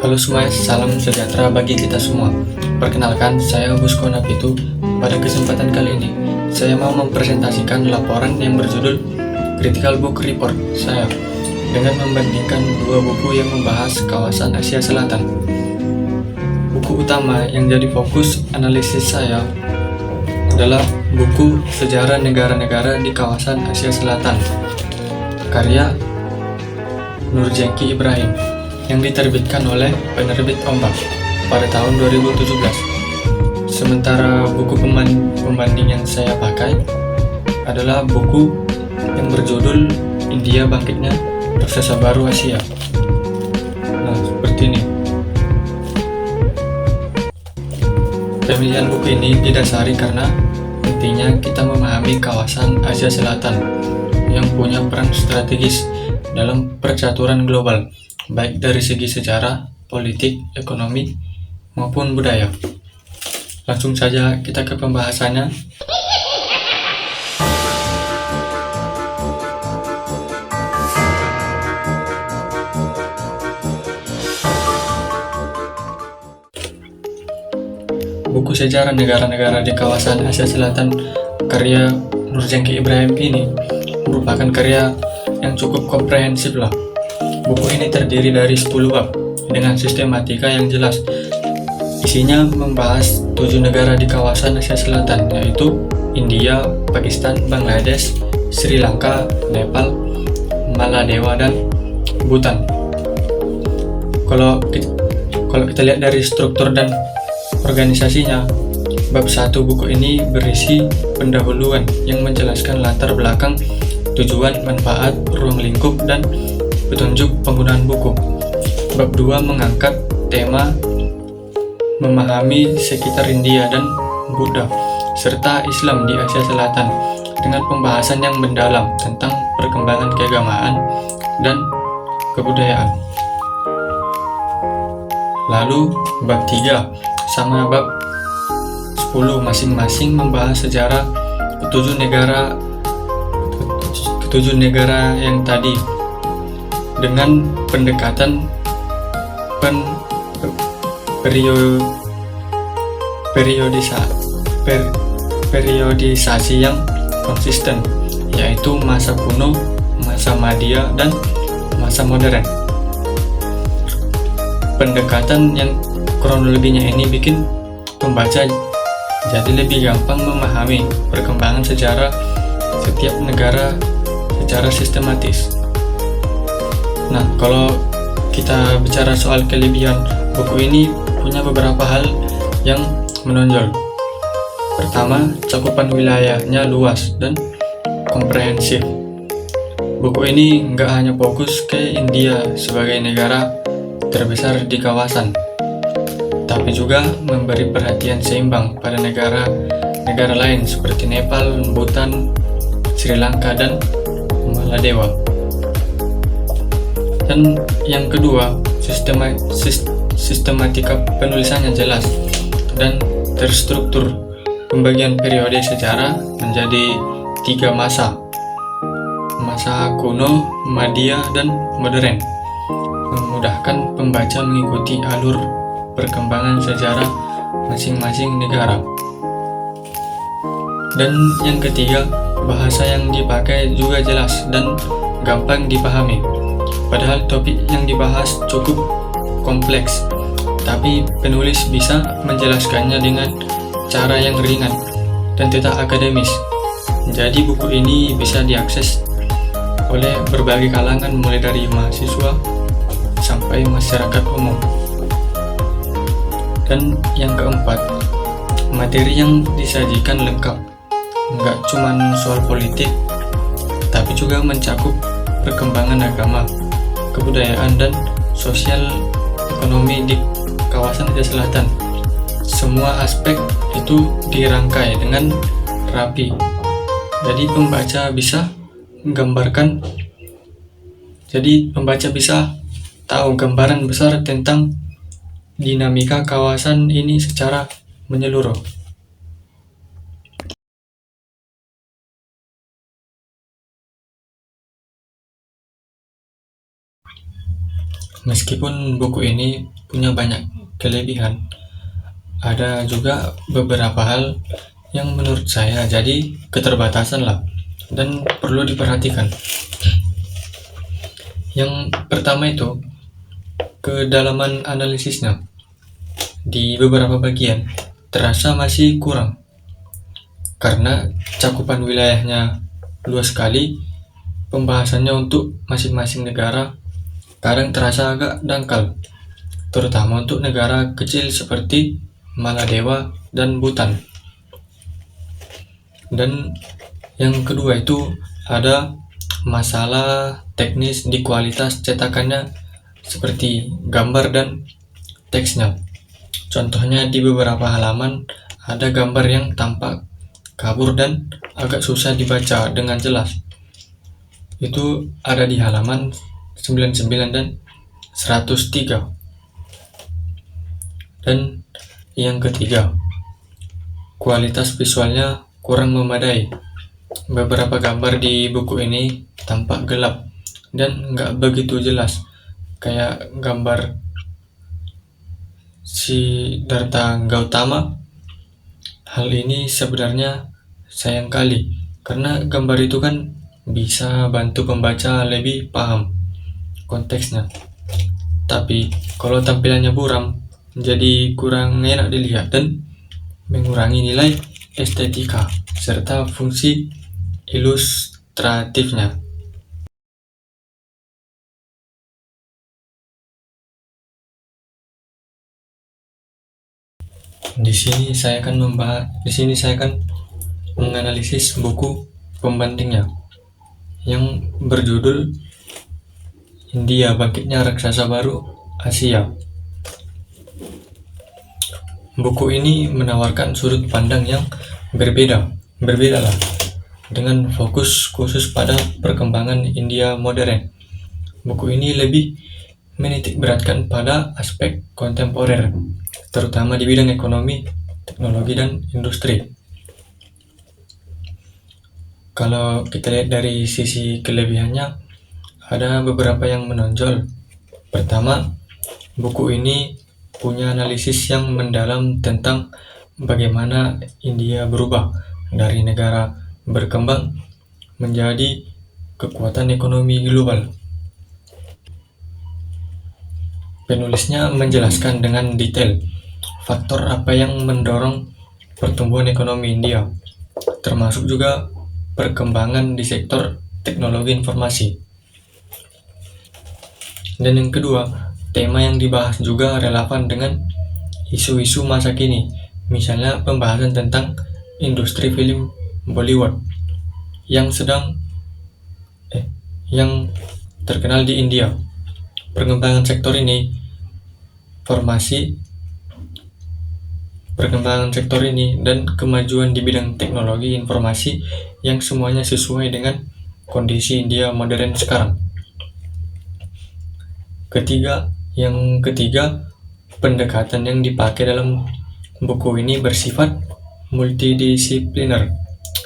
Halo semuanya, salam sejahtera bagi kita semua. Perkenalkan, saya Busko Napitu. Pada kesempatan kali ini, saya mau mempresentasikan laporan yang berjudul Critical Book Report saya dengan membandingkan dua buku yang membahas kawasan Asia Selatan. Buku utama yang jadi fokus analisis saya adalah buku Sejarah Negara-Negara di Kawasan Asia Selatan, karya Nurjengki Ibrahim, yang diterbitkan oleh penerbit Ombak pada tahun 2017. Sementara buku pembanding yang saya pakai adalah buku yang berjudul India Bangkitnya Raksasa Baru Asia. Nah, seperti ini. Pemilihan buku ini didasari karena intinya kita memahami kawasan Asia Selatan yang punya peran strategis dalam percaturan global, baik dari segi sejarah, politik, ekonomi, maupun budaya. Langsung saja kita ke pembahasannya. Buku Sejarah Negara-Negara di Kawasan Asia Selatan karya Nurjengki Ibrahim ini merupakan karya yang cukup komprehensif lah. Buku ini terdiri dari 10 bab dengan sistematika yang jelas. Isinya membahas 7 negara di kawasan Asia Selatan, yaitu India, Pakistan, Bangladesh, Sri Lanka, Nepal, Maladewa, dan Bhutan. Kalau kita lihat dari struktur dan organisasinya, bab 1 buku ini berisi pendahuluan yang menjelaskan latar belakang, tujuan, manfaat, ruang lingkup, dan petunjuk penggunaan buku. Bab 2 mengangkat tema memahami sekitar India dan Buddha serta Islam di Asia Selatan dengan pembahasan yang mendalam tentang perkembangan keagamaan dan kebudayaan. Lalu bab 3 sama bab 10 masing-masing membahas sejarah ketujuh negara yang tadi dengan pendekatan periodisasi yang konsisten, yaitu masa kuno, masa Madya, dan masa modern. Pendekatan yang kronologinya ini bikin pembaca jadi lebih gampang memahami perkembangan sejarah setiap negara secara sistematis. Nah, kalau kita bicara soal kelebihan, buku ini punya beberapa hal yang menonjol. Pertama, cakupan wilayahnya luas dan komprehensif. Buku ini nggak hanya fokus ke India sebagai negara terbesar di kawasan, tapi juga memberi perhatian seimbang pada negara lain seperti Nepal, Bhutan, Sri Lanka, dan Maladewa. Dan yang kedua, sistematika penulisannya jelas dan terstruktur. Pembagian periode sejarah menjadi 3 masa kuno, Madya, dan modern, memudahkan pembaca mengikuti alur perkembangan sejarah masing-masing negara. Dan yang ketiga, bahasa yang dipakai juga jelas dan gampang dipahami. Padahal topik yang dibahas cukup kompleks, tapi penulis bisa menjelaskannya dengan cara yang ringan dan tidak akademis. Jadi buku ini bisa diakses oleh berbagai kalangan, mulai dari mahasiswa sampai masyarakat umum. Dan yang keempat, materi yang disajikan lengkap, nggak cuma soal politik, tapi juga mencakup perkembangan agama, kebudayaan, dan sosial ekonomi di kawasan Asia Selatan. Semua aspek itu dirangkai dengan rapi, jadi pembaca bisa tahu gambaran besar tentang dinamika kawasan ini secara menyeluruh. Meskipun buku ini punya banyak kelebihan, ada juga beberapa hal yang menurut saya jadi keterbatasan lah dan perlu diperhatikan. Yang pertama itu kedalaman analisisnya. Di beberapa bagian terasa masih kurang karena cakupan wilayahnya luas sekali. Pembahasannya untuk masing-masing negara kadang terasa agak dangkal, terutama untuk negara kecil seperti Maladewa dan Bhutan. Dan yang kedua itu ada masalah teknis di kualitas cetakannya seperti gambar dan teksnya. Contohnya di beberapa halaman ada gambar yang tampak kabur dan agak susah dibaca dengan jelas. Itu ada di halaman 99 dan 103. Dan yang ketiga, kualitas visualnya kurang memadai. Beberapa gambar di buku ini tampak gelap dan nggak begitu jelas, kayak gambar Siddhartha Gautama. Hal ini sebenarnya sayang kali, karena gambar itu kan bisa bantu pembaca lebih paham konteksnya. Tapi kalau tampilannya buram, jadi kurang enak dilihat dan mengurangi nilai estetika serta fungsi ilustratifnya. Di sini saya akan menganalisis buku pembandingnya yang berjudul India Bangkitnya Raksasa Baru Asia. Buku ini menawarkan sudut pandang yang berbeda lah, dengan fokus khusus pada perkembangan India modern. Buku ini lebih menitik beratkan pada aspek kontemporer, terutama di bidang ekonomi, teknologi, dan industri. Kalau kita lihat dari sisi kelebihannya, ada beberapa yang menonjol. Pertama, buku ini punya analisis yang mendalam tentang bagaimana India berubah dari negara berkembang menjadi kekuatan ekonomi global. Penulisnya menjelaskan dengan detail faktor apa yang mendorong pertumbuhan ekonomi India, termasuk juga perkembangan di sektor teknologi informasi. Dan yang kedua, tema yang dibahas juga relevan dengan isu-isu masa kini, misalnya pembahasan tentang industri film Bollywood yang yang terkenal di India. Perkembangan sektor dan kemajuan di bidang teknologi informasi yang semuanya sesuai dengan kondisi India modern sekarang. Yang ketiga, pendekatan yang dipakai dalam buku ini bersifat multidisipliner.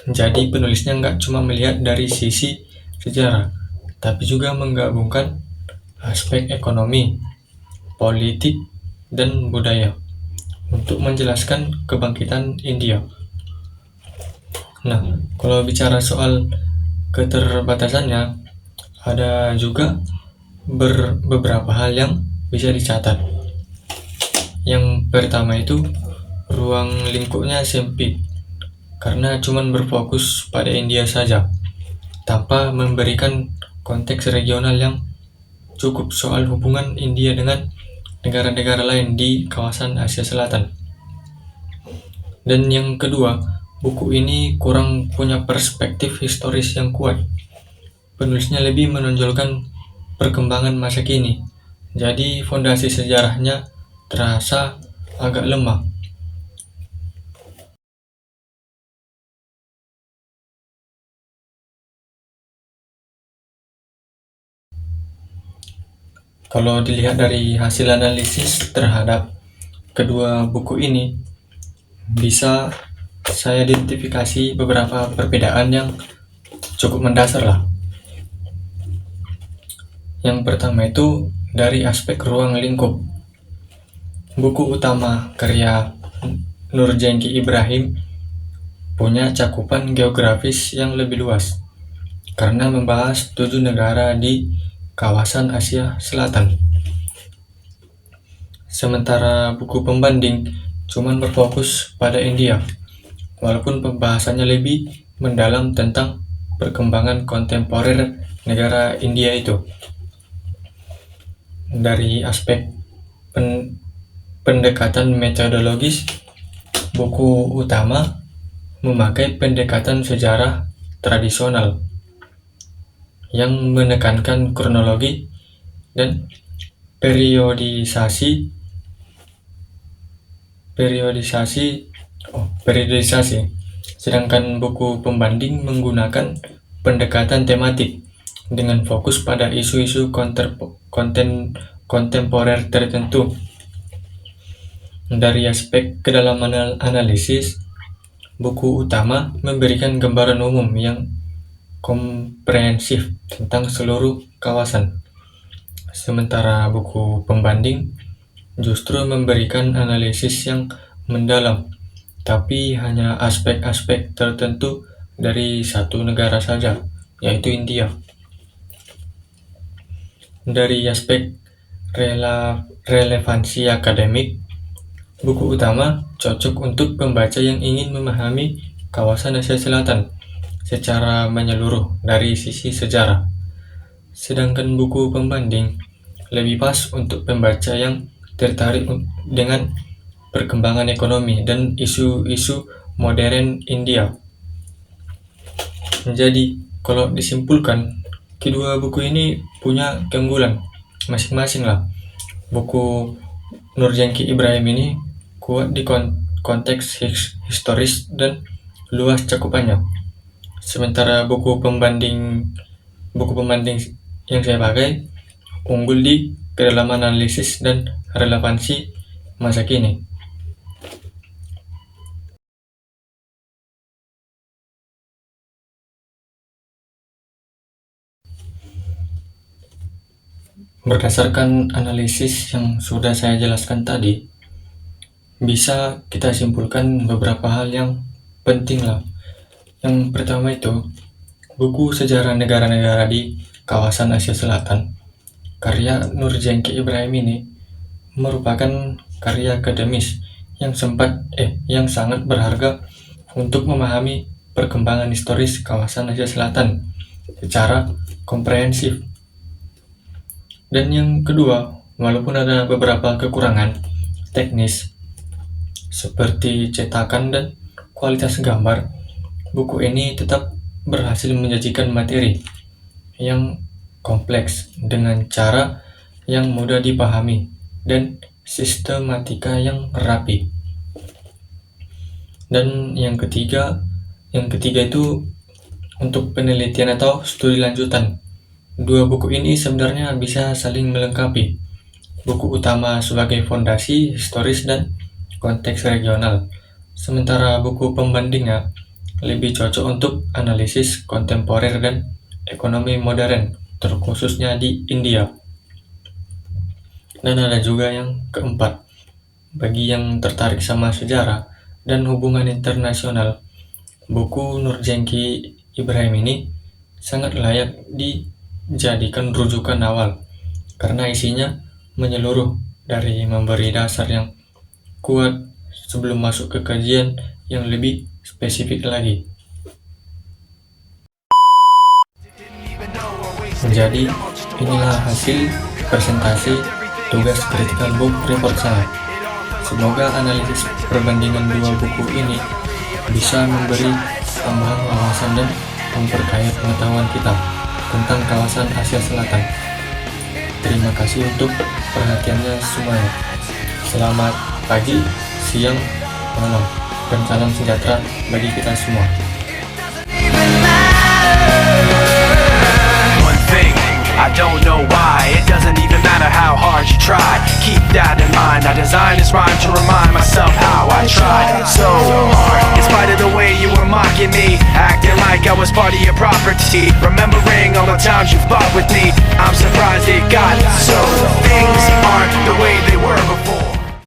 Jadi penulisnya nggak cuma melihat dari sisi sejarah, tapi juga menggabungkan aspek ekonomi, politik, dan budaya untuk menjelaskan kebangkitan India. Nah, kalau bicara soal keterbatasannya, ada juga beberapa hal yang bisa dicatat. Yang pertama itu, ruang lingkupnya sempit karena cuma berfokus pada India saja, tanpa memberikan konteks regional yang cukup soal hubungan India dengan negara-negara lain di kawasan Asia Selatan. Dan yang kedua, buku ini kurang punya perspektif historis yang kuat. Penulisnya lebih menonjolkan perkembangan masa kini, jadi fondasi sejarahnya terasa agak lemah. Kalau dilihat dari hasil analisis terhadap kedua buku ini, bisa saya identifikasi beberapa perbedaan yang cukup mendasar lah. Yang pertama itu dari aspek ruang lingkup. Buku utama karya Nurjengki Ibrahim punya cakupan geografis yang lebih luas karena membahas 7 negara di kawasan Asia Selatan. Sementara buku pembanding cuman berfokus pada India, walaupun pembahasannya lebih mendalam tentang perkembangan kontemporer negara India itu. Dari aspek pendekatan metodologis, buku utama memakai pendekatan sejarah tradisional yang menekankan kronologi dan periodisasi, sedangkan buku pembanding menggunakan pendekatan tematik dengan fokus pada isu-isu kontemporer tertentu. Dari aspek kedalaman analisis, buku utama memberikan gambaran umum yang komprehensif tentang seluruh kawasan, sementara buku pembanding justru memberikan analisis yang mendalam, tapi hanya aspek-aspek tertentu dari satu negara saja, yaitu India. Dari aspek relevansi akademik, buku utama cocok untuk pembaca yang ingin memahami kawasan Asia Selatan secara menyeluruh dari sisi sejarah. Sedangkan buku pembanding lebih pas untuk pembaca yang tertarik dengan perkembangan ekonomi dan isu-isu modern India. Jadi, kalau disimpulkan, kedua buku ini punya keunggulan masing-masing lah. Buku Nurjengki Ibrahim ini kuat di konteks historis dan luas cakupannya. Sementara buku pembanding yang saya pakai unggul di kedalaman analisis dan relevansi masa kini. Berdasarkan analisis yang sudah saya jelaskan tadi, bisa kita simpulkan beberapa hal yang penting lah. Yang pertama itu, buku sejarah negara-negara di kawasan Asia Selatan, karya Nurjengki Ibrahim ini merupakan karya akademis yang sangat berharga untuk memahami perkembangan historis kawasan Asia Selatan secara komprehensif. Dan yang kedua, walaupun ada beberapa kekurangan teknis seperti cetakan dan kualitas gambar, buku ini tetap berhasil menyajikan materi yang kompleks dengan cara yang mudah dipahami dan sistematika yang rapi. Dan yang ketiga itu untuk penelitian atau studi lanjutan. Dua buku ini sebenarnya bisa saling melengkapi. Buku utama sebagai fondasi historis dan konteks regional, sementara buku pembandingnya lebih cocok untuk analisis kontemporer dan ekonomi modern, terkhususnya di India. Dan ada juga yang keempat, bagi yang tertarik sama sejarah dan hubungan internasional, buku Nurjengki Ibrahim ini sangat layak dijadikan rujukan awal karena isinya menyeluruh, dari memberi dasar yang kuat sebelum masuk ke kajian yang lebih spesifik lagi. Jadi, inilah hasil presentasi tugas critical book report saya. Semoga analisis perbandingan dua buku ini bisa memberi tambahan wawasan dan memperkaya pengetahuan kita tentang kawasan Asia Selatan. Terima kasih untuk perhatiannya semuanya. Selamat pagi, siang, malam, dan salam sejahtera bagi kita semua. I don't know why, it doesn't even matter how hard you try. Keep that in mind, I designed this rhyme to remind myself how I tried so hard. In spite of the way you were mocking me, acting like I was was part of your property. Remembering all the times you fought with me, I'm surprised it got so. Things